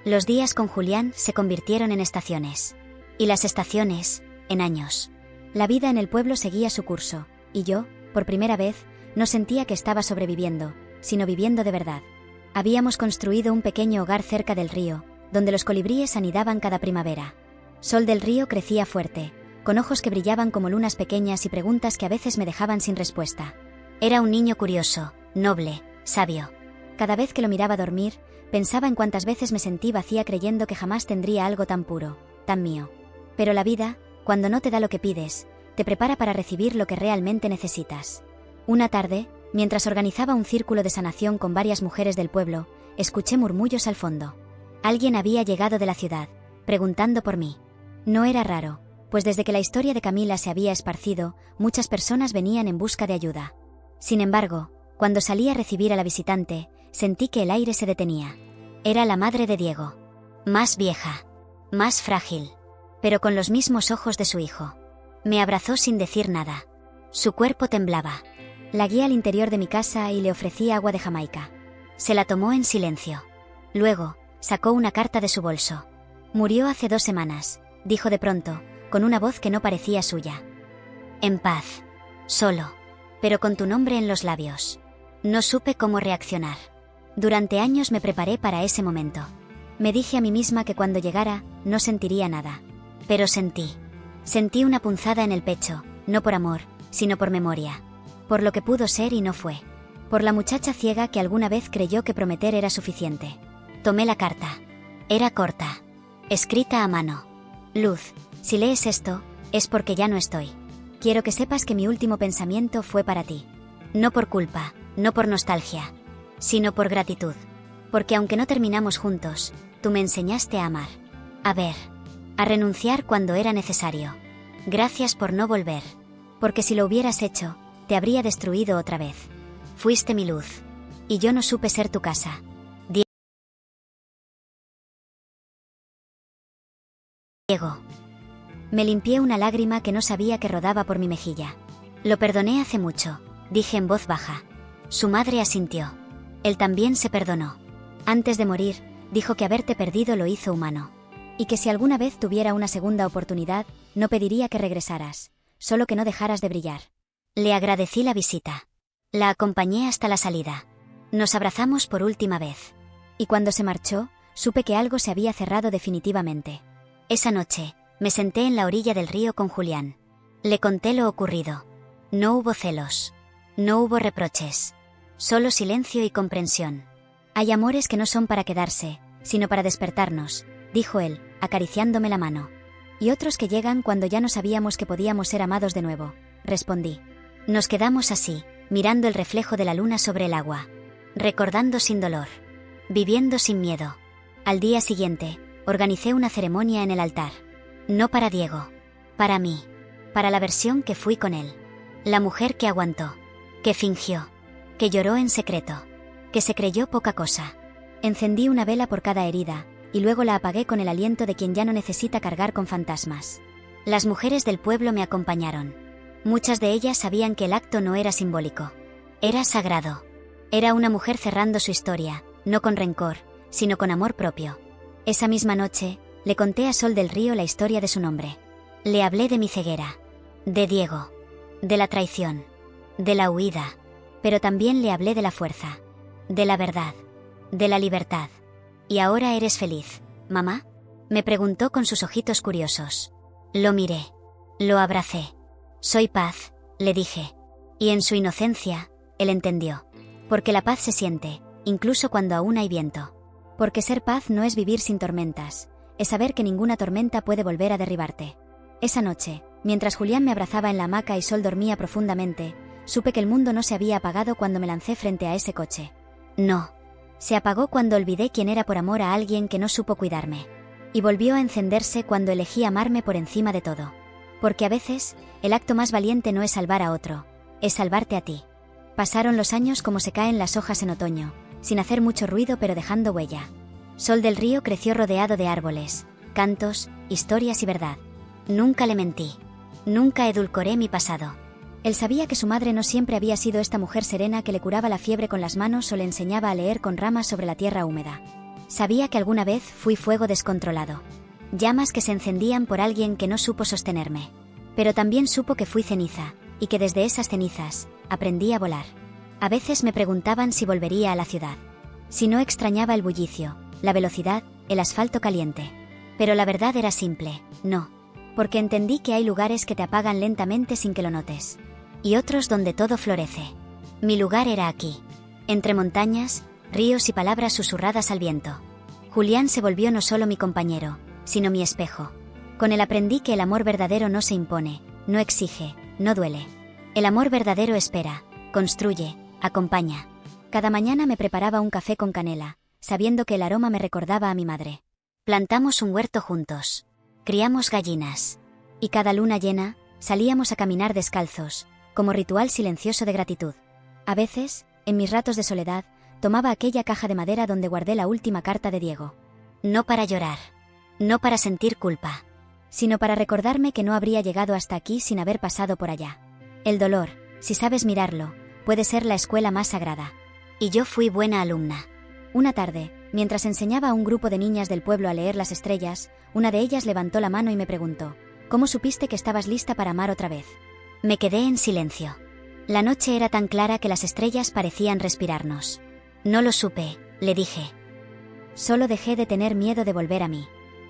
Speaker 1: Los días con Julián se convirtieron en estaciones. Y las estaciones, en años. La vida en el pueblo seguía su curso, y yo, por primera vez, no sentía que estaba sobreviviendo, sino viviendo de verdad. Habíamos construido un pequeño hogar cerca del río, donde los colibríes anidaban cada primavera. Sol del Río crecía fuerte, con ojos que brillaban como lunas pequeñas y preguntas que a veces me dejaban sin respuesta. Era un niño curioso, noble, sabio. Cada vez que lo miraba dormir, pensaba en cuántas veces me sentí vacía creyendo que jamás tendría algo tan puro, tan mío. Pero la vida, cuando no te da lo que pides, te prepara para recibir lo que realmente necesitas. Una tarde, mientras organizaba un círculo de sanación con varias mujeres del pueblo, escuché murmullos al fondo. Alguien había llegado de la ciudad, preguntando por mí. No era raro, pues desde que la historia de Camila se había esparcido, muchas personas venían en busca de ayuda. Sin embargo, cuando salí a recibir a la visitante, sentí que el aire se detenía. Era la madre de Diego. Más vieja. Más frágil. Pero con los mismos ojos de su hijo. Me abrazó sin decir nada. Su cuerpo temblaba. La guié al interior de mi casa y le ofrecí agua de Jamaica. Se la tomó en silencio. Luego, sacó una carta de su bolso. Murió hace 2 semanas, dijo de pronto, con una voz que no parecía suya. En paz. Solo. Pero con tu nombre en los labios. No supe cómo reaccionar. Durante años me preparé para ese momento. Me dije a mí misma que cuando llegara, no sentiría nada. Pero sentí una punzada en el pecho, no por amor, sino por memoria. Por lo que pudo ser y no fue. Por la muchacha ciega que alguna vez creyó que prometer era suficiente. Tomé la carta. Era corta. Escrita a mano. Luz, si lees esto, es porque ya no estoy. Quiero que sepas que mi último pensamiento fue para ti. No por culpa, no por nostalgia, sino por gratitud. Porque aunque no terminamos juntos, tú me enseñaste a amar. A ver. A renunciar cuando era necesario. Gracias por no volver. Porque si lo hubieras hecho, te habría destruido otra vez. Fuiste mi luz. Y yo no supe ser tu casa. Diego. Me limpié una lágrima que no sabía que rodaba por mi mejilla. Lo perdoné hace mucho, dije en voz baja. Su madre asintió. Él también se perdonó. Antes de morir, dijo que haberte perdido lo hizo humano. Y que si alguna vez tuviera una segunda oportunidad, no pediría que regresaras, solo que no dejaras de brillar. Le agradecí la visita. La acompañé hasta la salida. Nos abrazamos por última vez. Y cuando se marchó, supe que algo se había cerrado definitivamente. Esa noche, me senté en la orilla del río con Julián. Le conté lo ocurrido. No hubo celos. No hubo reproches. Solo silencio y comprensión. Hay amores que no son para quedarse, sino para despertarnos, dijo él, acariciándome la mano. Y otros que llegan cuando ya no sabíamos que podíamos ser amados de nuevo, respondí. Nos quedamos así, mirando el reflejo de la luna sobre el agua. Recordando sin dolor. Viviendo sin miedo. Al día siguiente, organicé una ceremonia en el altar. No para Diego. Para mí. Para la versión que fui con él. La mujer que aguantó. Que fingió. Que lloró en secreto. Que se creyó poca cosa. Encendí una vela por cada herida, y luego la apagué con el aliento de quien ya no necesita cargar con fantasmas. Las mujeres del pueblo me acompañaron. Muchas de ellas sabían que el acto no era simbólico. Era sagrado. Era una mujer cerrando su historia, no con rencor, sino con amor propio. Esa misma noche, le conté a Sol del Río la historia de su nombre. Le hablé de mi ceguera. De Diego. De la traición. De la huida. Pero también le hablé de la fuerza. De la verdad. De la libertad. ¿Y ahora eres feliz, mamá? Me preguntó con sus ojitos curiosos. Lo miré. Lo abracé. Soy paz, le dije. Y en su inocencia, él entendió. Porque la paz se siente, incluso cuando aún hay viento. Porque ser paz no es vivir sin tormentas, es saber que ninguna tormenta puede volver a derribarte. Esa noche, mientras Julián me abrazaba en la hamaca y Sol dormía profundamente, supe que el mundo no se había apagado cuando me lancé frente a ese coche. No. Se apagó cuando olvidé quién era por amor a alguien que no supo cuidarme. Y volvió a encenderse cuando elegí amarme por encima de todo. Porque a veces, el acto más valiente no es salvar a otro, es salvarte a ti. Pasaron los años como se caen las hojas en otoño, sin hacer mucho ruido pero dejando huella. Sol del Río creció rodeado de árboles, cantos, historias y verdad. Nunca le mentí. Nunca edulcoré mi pasado. Él sabía que su madre no siempre había sido esta mujer serena que le curaba la fiebre con las manos o le enseñaba a leer con ramas sobre la tierra húmeda. Sabía que alguna vez fui fuego descontrolado. Llamas que se encendían por alguien que no supo sostenerme. Pero también supo que fui ceniza, y que desde esas cenizas, aprendí a volar. A veces me preguntaban si volvería a la ciudad. Si no extrañaba el bullicio, la velocidad, el asfalto caliente. Pero la verdad era simple, no. Porque entendí que hay lugares que te apagan lentamente sin que lo notes. Y otros donde todo florece. Mi lugar era aquí. Entre montañas, ríos y palabras susurradas al viento. Julián se volvió no solo mi compañero, sino mi espejo. Con él aprendí que el amor verdadero no se impone, no exige, no duele. El amor verdadero espera, construye, acompaña. Cada mañana me preparaba un café con canela, sabiendo que el aroma me recordaba a mi madre. Plantamos un huerto juntos. Criamos gallinas. Y cada luna llena, salíamos a caminar descalzos, como ritual silencioso de gratitud. A veces, en mis ratos de soledad, tomaba aquella caja de madera donde guardé la última carta de Diego. No para llorar. No para sentir culpa. Sino para recordarme que no habría llegado hasta aquí sin haber pasado por allá. El dolor, si sabes mirarlo, puede ser la escuela más sagrada. Y yo fui buena alumna. Una tarde, mientras enseñaba a un grupo de niñas del pueblo a leer las estrellas, una de ellas levantó la mano y me preguntó, ¿cómo supiste que estabas lista para amar otra vez? Me quedé en silencio. La noche era tan clara que las estrellas parecían respirarnos. No lo supe, le dije. Solo dejé de tener miedo de volver a mí.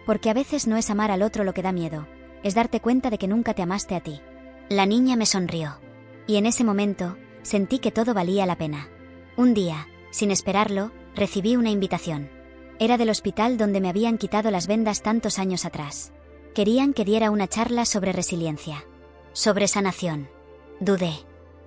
Speaker 1: Porque a veces no es amar al otro lo que da miedo, es darte cuenta de que nunca te amaste a ti. La niña me sonrió. Y en ese momento, sentí que todo valía la pena. Un día, sin esperarlo, recibí una invitación. Era del hospital donde me habían quitado las vendas tantos años atrás. Querían que diera una charla sobre resiliencia. Sobre sanación. Dudé.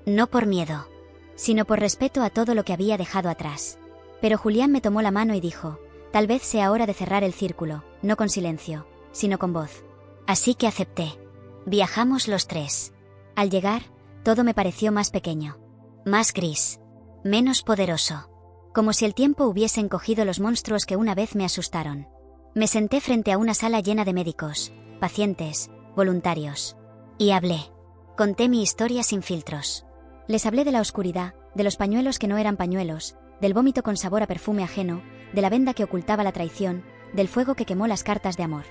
Speaker 1: No por miedo, sino por respeto a todo lo que había dejado atrás. Pero Julián me tomó la mano y dijo, tal vez sea hora de cerrar el círculo, no con silencio, sino con voz. Así que acepté. Viajamos los tres. Al llegar, todo me pareció más pequeño. Más gris. Menos poderoso. Como si el tiempo hubiese encogido los monstruos que una vez me asustaron. Me senté frente a una sala llena de médicos, pacientes, voluntarios. Y hablé. Conté mi historia sin filtros. Les hablé de la oscuridad, de los pañuelos que no eran pañuelos, del vómito con sabor a perfume ajeno, de la venda que ocultaba la traición, del fuego que quemó las cartas de amor.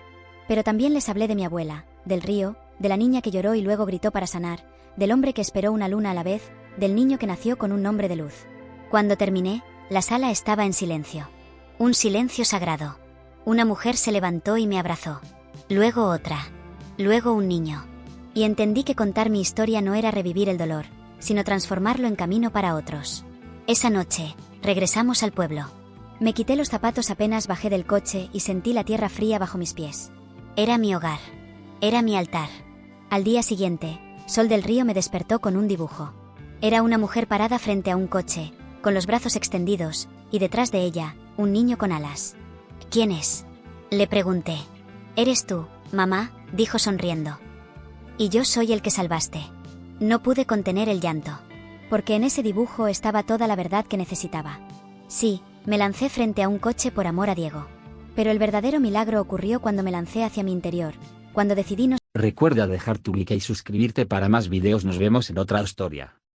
Speaker 1: Pero también les hablé de mi abuela, del río, de la niña que lloró y luego gritó para sanar, del hombre que esperó una luna a la vez, del niño que nació con un nombre de luz. Cuando terminé, la sala estaba en silencio. Un silencio sagrado. Una mujer se levantó y me abrazó. Luego otra. Luego un niño. Y entendí que contar mi historia no era revivir el dolor, sino transformarlo en camino para otros. Esa noche, regresamos al pueblo. Me quité los zapatos apenas bajé del coche y sentí la tierra fría bajo mis pies. Era mi hogar. Era mi altar. Al día siguiente, Sol del Río me despertó con un dibujo. Era una mujer parada frente a un coche, con los brazos extendidos, y detrás de ella, un niño con alas. ¿Quién es?, le pregunté. Eres tú, mamá, dijo sonriendo. Y yo soy el que salvaste. No pude contener el llanto. Porque en ese dibujo estaba toda la verdad que necesitaba. Sí, me lancé frente a un coche por amor a Diego. Pero el verdadero milagro ocurrió cuando me lancé hacia mi interior, cuando decidí no...
Speaker 2: Recuerda dejar tu like y suscribirte para más videos. Nos vemos en otra historia.